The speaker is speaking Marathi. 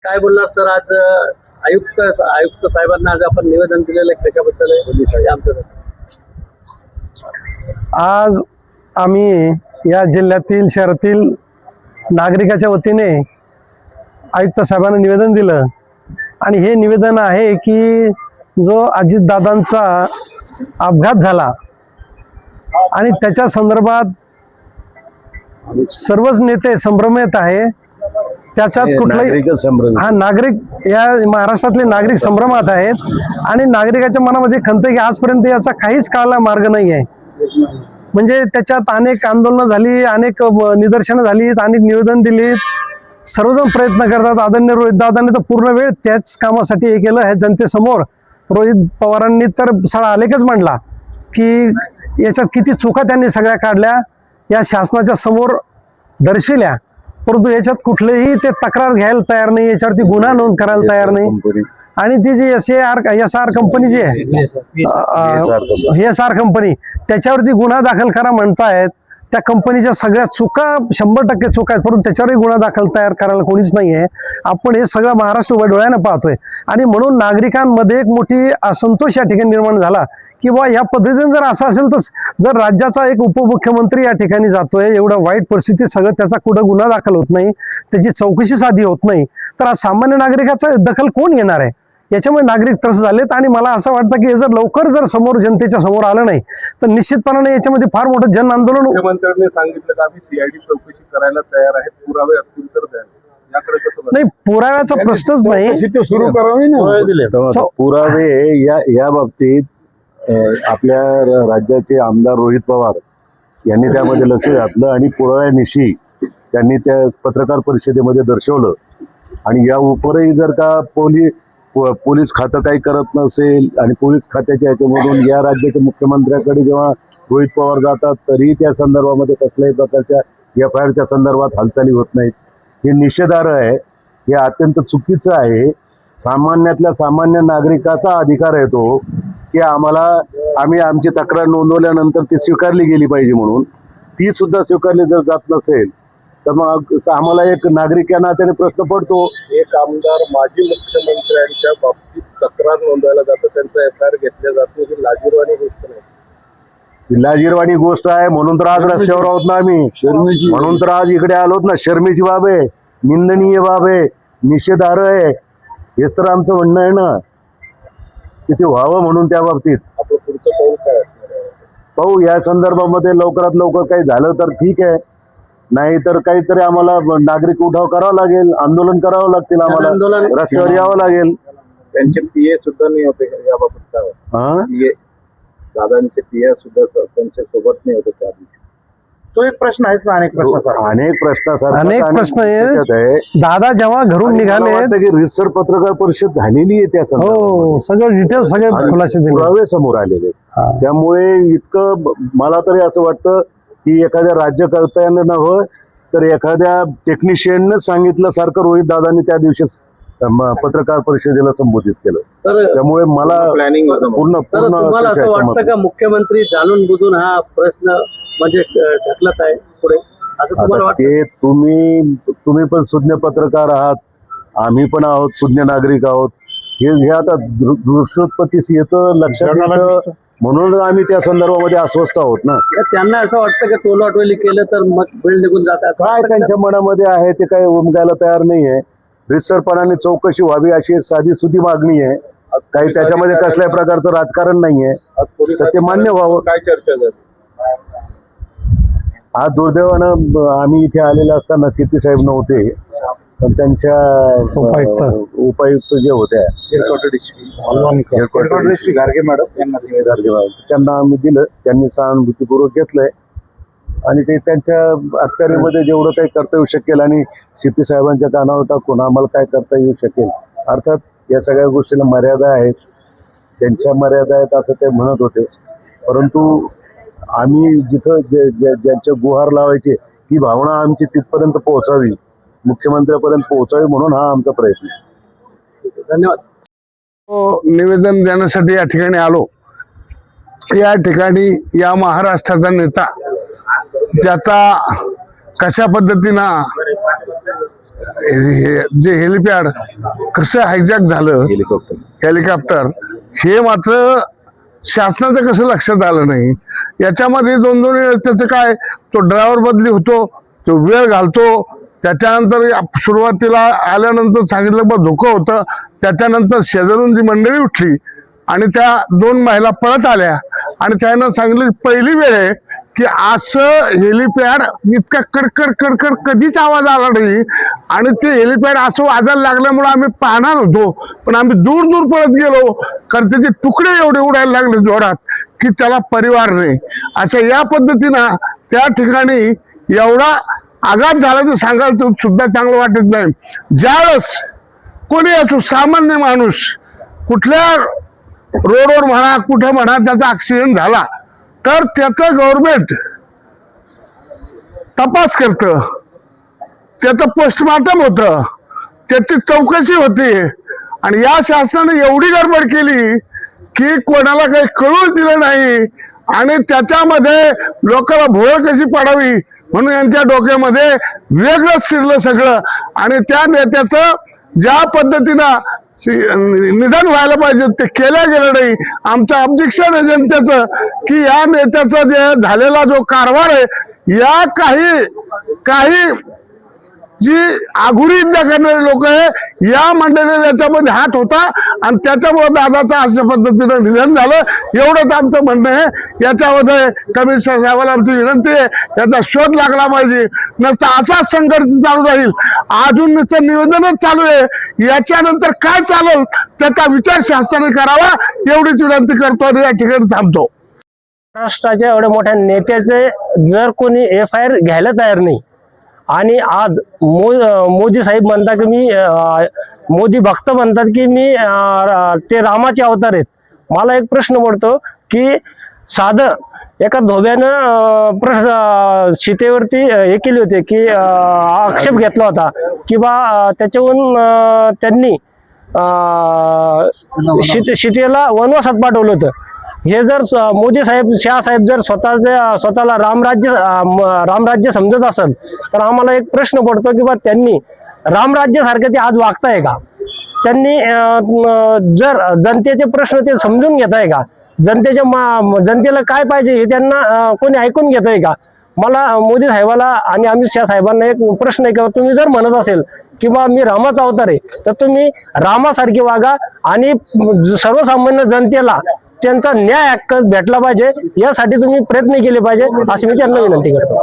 काय बोलणार सर? आज आयुक्त साहेबांना आज आपण निवेदन दिलेलं आहे, कशाबद्दल आहे आमचं? आज आम्ही या जिल्ह्यातील शहरातील नागरिकाच्या वतीने आयुक्त साहेबांना निवेदन दिलं आणि हे निवेदन आहे की जो अजितदादांचा अपघात झाला आणि त्याच्या संदर्भात सर्वच नेते संभ्रमित आहे. त्याच्यात कुठलाही नागरिक या महाराष्ट्रातले नागरिक संभ्रमात आहेत आणि नागरिकाच्या मनामध्ये खंत की आजपर्यंत याचा काहीच कळाला मार्ग नाही आहे. म्हणजे त्याच्यात अनेक आंदोलनं झाली, अनेक निदर्शनं झाली, अनेक निवेदन दिली, सर्वजण प्रयत्न करतात. आदरणीय रोहित दादांनी तर पूर्ण वेळ त्याच कामासाठी हे केलं. हे जनतेसमोर रोहित पवारांनी तर सगळा आलेखच मांडला की याच्यात किती चुका त्यांनी सगळ्या काढल्या, या शासनाच्या समोर दर्शविल्या, परंतु याच्यात कुठलेही ते तक्रार घ्यायला तयार नाही, याच्यावरती गुन्हा नोंद करायला तयार नाही. आणि ती जी एस आर कंपनी जी आहे, एस आर कंपनी, त्याच्यावरती गुन्हा दाखल करा म्हणतायत. त्या कंपनीच्या सगळ्या चुका 100% चुका आहेत, परंतु त्याच्यावरही गुन्हा दाखल तयार करायला कोणीच नाही आहे. आपण हे सगळं महाराष्ट्र उभ्या डोळ्यानं पाहतोय आणि म्हणून नागरिकांमध्ये एक मोठी असंतोष या ठिकाणी निर्माण झाला की बा या पद्धतीने जर असं असेल तर जर राज्याचा एक उपमुख्यमंत्री या ठिकाणी जातोय, एवढं वाईट परिस्थितीत सगळं त्याचा कुठं गुन्हा दाखल होत नाही, त्याची चौकशी साधी होत नाही, तर आज सामान्य नागरिकाचा दखल कोण घेणार आहे? याच्यामुळे नागरिक त्रस्त झालेत. आणि मला असं वाटतं की हे जर लवकर जर समोर जनतेच्या समोर आलं नाही तर निश्चितपणे याच्यामध्ये फार मोठं जन आंदोलन. मुख्यमंत्र्यांनी सांगितलं की आम्ही सीआयडी चौकशी करायला तयार आहेत, पुरावे असतील तर द्या. याकडे कसं नाही, पुराव्याचा प्रश्नच नाही, सुरू करावी ना. पुरावे या बाबतीत आपल्या राज्याचे आमदार रोहित पवार यांनी त्यामध्ये लक्ष घातलं आणि पुराव्यानिशी त्यांनी त्या पत्रकार परिषदेमध्ये दर्शवलं. आणि या उपरही जर का पोलीस खातं काही करत नसेल आणि पोलीस खात्याच्या याच्यामधून या राज्याच्या मुख्यमंत्र्याकडे जेव्हा रोहित पवार जातात तरी त्या संदर्भामध्ये कसल्याही प्रकारच्या FIRच्या संदर्भात हालचाली होत नाहीत, हे निषेधार्ह आहे. हे अत्यंत चुकीचं आहे. सामान्यातल्या सामान्य नागरिकाचा अधिकार आहे तो की आम्ही आमची तक्रार नोंदवल्यानंतर ती स्वीकारली गेली पाहिजे, म्हणून ती सुद्धा स्वीकारली जर जात नसेल तर मग आम्हाला एक नागरिक या नात्याने प्रश्न पडतो. एक आमदार माजी मुख्यमंत्र्यांच्या बाबतीत तक्रार नोंदवायला जातं, त्यांचा FIR घेतल्या जातो, ही लाजिरवाणी गोष्ट नाही. लाजिरवाणी गोष्ट आहे, म्हणून तर आज रस्त्यावर आहोत ना आम्ही, म्हणून तर आज इकडे आलोत ना. शर्मेची बाब आहे, निंदनीय बाब आहे, निषेधार्ह आहे. हेच तर आमचं म्हणणं आहे ना की ते व्हावं म्हणून त्या बाबतीत. आपलं पुढचं पाऊल काय असणार आहे? पाहू या संदर्भामध्ये लवकरात लवकर काही झालं तर ठीक आहे, नाही तर काहीतरी आम्हाला नागरिक उठाव करावा लागेल, आंदोलन करावं लागतील, आम्हाला रस्त्यावर यावं लागेल. त्यांचे PA सुद्धा नाही होते याबाबत काय? दादांचे PA सुद्धा त्यांच्या सोबत नाही होते त्या दिवशी. तो एक प्रश्न आहेच ना. अनेक प्रश्न आहे. दादा जेव्हा घरून निघाले की रिसर पत्रकार परिषद झालेली आहे, त्या सगळं डिटेल सगळे खुलासे पुरावे समोर आलेले. त्यामुळे इतकं मला तरी असं वाटतं की एखाद्या राज्यकर्त्यानं नव्हतं तर एखाद्या टेक्निशियननं सांगितलं सारखं रोहित दादांनी त्या दिवशी पत्रकार परिषदेला संबोधित केलं. त्यामुळे मला प्लॅनिंग पूर्ण तुम्हाला असं वाटतं का मुख्यमंत्री जाणून बुजून हा प्रश्न म्हणजे ढकलत आहे पुढे, असं तुम्हाला वाटतं? ते तुम्ही पण सुज्ञ पत्रकार आहात, आम्ही पण आहोत, सुज्ञ नागरिक आहोत. हे आता दृष्टपतीस येतं, लक्षात येतं, म्हणून आम्ही त्या संदर्भामध्ये अस्वस्थ आहोत ना. त्यांना असं वाटतं की तोलवाटोली केलं तर मग वेळ निघून जातात, काय त्यांच्या मनामध्ये आहे ते काही उमगायला तयार नाहीये. रितसरपणाने चौकशी व्हावी अशी एक साधी सुधी मागणी आहे. काही त्याच्यामध्ये कसल्याही प्रकारचं राजकारण नाहीये, ते मान्य व्हावं. काय चर्चा झाली? आज दुर्दैवानं आम्ही इथे आलेले असताना CP साहेब नव्हते, पण त्यांच्या उपायुक्त जे होत्या गार्गे मॅडम त्यांना आम्ही दिलं, त्यांनी सहानुभूतीपूर्वक घेतलंय आणि ते त्यांच्या अखत्यारीमध्ये जेवढं काही करता येऊ शकेल आणि CP साहेबांच्या कानावर टाकून आम्हाला काय करता येऊ शकेल. अर्थात या सगळ्या गोष्टीला मर्यादा आहेत, त्यांच्या मर्यादा आहेत असं ते म्हणत होते, परंतु आम्ही जिथं ज्यांच्या गुहार लावायचे ही भावना आमची तिथपर्यंत पोहोचावी, मुख्यमंत्र्यापर्यंत पोहोचावी, म्हणून हा आमचा प्रयत्न आहे. धन्यवाद. निवेदन देण्यासाठी या ठिकाणी आलो. या ठिकाणी या महाराष्ट्राचा नेता ज्याचा कशा पद्धतीनं जे हेलिपॅड कसं हायजॅक झालं हेलिकॉप्टर हे मात्र शासनाचं कसं लक्षात आलं नाही. याच्यामध्ये दोन वेळेस त्याचं काय, तो ड्रायव्हर बदली होतो, तो वेळ घालतो. त्याच्यानंतर सुरुवातीला आल्यानंतर सांगितलं बा धोकं होतं. त्याच्यानंतर शेजारून जी मंडळी उठली आणि त्या 2 महिला पळत आल्या आणि त्यानं सांगितलं पहिली वेळ आहे की असं हेलिपॅड इतका कडकड कडकड कधीच आवाज आला नाही. आणि ते हेलिपॅड असं वाजायला लागल्यामुळे आम्ही पाहणार होतो, पण आम्ही दूर दूर पळत गेलो कारण त्याचे तुकडे एवढे उडायला लागले जोरात की त्याला परिवार नाही. अशा या पद्धतीनं त्या ठिकाणी एवढा आघात झाला तर सांगायचं सुद्धा चांगलं वाटत नाही. ज्यावेळेस कोणी असो सामान्य माणूस कुठल्या रोडवर म्हणा कुठं म्हणा त्याचा ऍक्सिडेंट झाला तर त्याचं गव्हर्नमेंट तपास करतं, त्याचं पोस्टमॉर्टम होतं, त्याची चौकशी होते. आणि या शासनाने एवढी गडबड केली की कोणाला काही कळूच दिलं नाही आणि त्याच्यामध्ये लोकांना भोळ कशी पडावी म्हणून यांच्या डोक्यामध्ये वेगळंच शिरलं सगळं. आणि त्या नेत्याचं ज्या पद्धतीनं निधन व्हायला पाहिजे ते केलं गेलं नाही. आमचं ऑब्जेक्शन आहे जनतेचं की या नेत्याचा जे झालेला जो कारभार आहे या काही जी आघुरी युद्ध करणारे लोक आहे या मंडळीला याच्यामध्ये हात होता आणि त्याच्यामुळे दादाचं अशा पद्धतीनं निधन झालं. एवढंच आमचं म्हणणं आहे. याच्यामध्ये कमिशनर साहेबांना आमची विनंती आहे याचा शोध लागला पाहिजे, नसता असाच संघर्ष चालू राहील. अजून नुसतं निवेदनच चालू आहे, याच्यानंतर काय चालेल त्याचा विचार शासनाने करावा एवढीच विनंती करतो आणि या ठिकाणी थांबतो. महाराष्ट्राच्या एवढ्या मोठ्या नेत्याचे जर कोणी FIR घ्यायला तयार नाही आणि आज मोदी साहेब म्हणतात की मी मोदी भक्त म्हणतात की मी ते रामाचे अवतार आहेत. मला एक प्रश्न पडतो की साधं एका धोब्यानं सीतेवरती हे केले होते की आक्षेप घेतला होता की बा त्याच्याहून त्यांनी सीतेला वनवासात पाठवलं होतं. हे जर मोदी साहेब शाह साहेब जर स्वतःला रामराज्य समजत असेल तर आम्हाला एक प्रश्न पडतो की बा त्यांनी रामराज्यासारखं ते आज वागताय का? त्यांनी जर जनतेचे प्रश्न ते समजून घेत आहे का? जनतेला काय पाहिजे हे त्यांना कोणी ऐकून घेत आहे का? मला मोदी साहेबाला आणि अमित शाह साहेबांना एक प्रश्न आहे की तुम्ही जर म्हणत असेल किंवा मी रामाचा अवतार आहे तर तुम्ही रामासारखे वागा आणि सर्वसामान्य जनतेला त्यांचा न्याय हक्क भेटला पाहिजे यासाठी तुम्ही प्रयत्न केले पाहिजे अशी मी त्यांना विनंती करतो.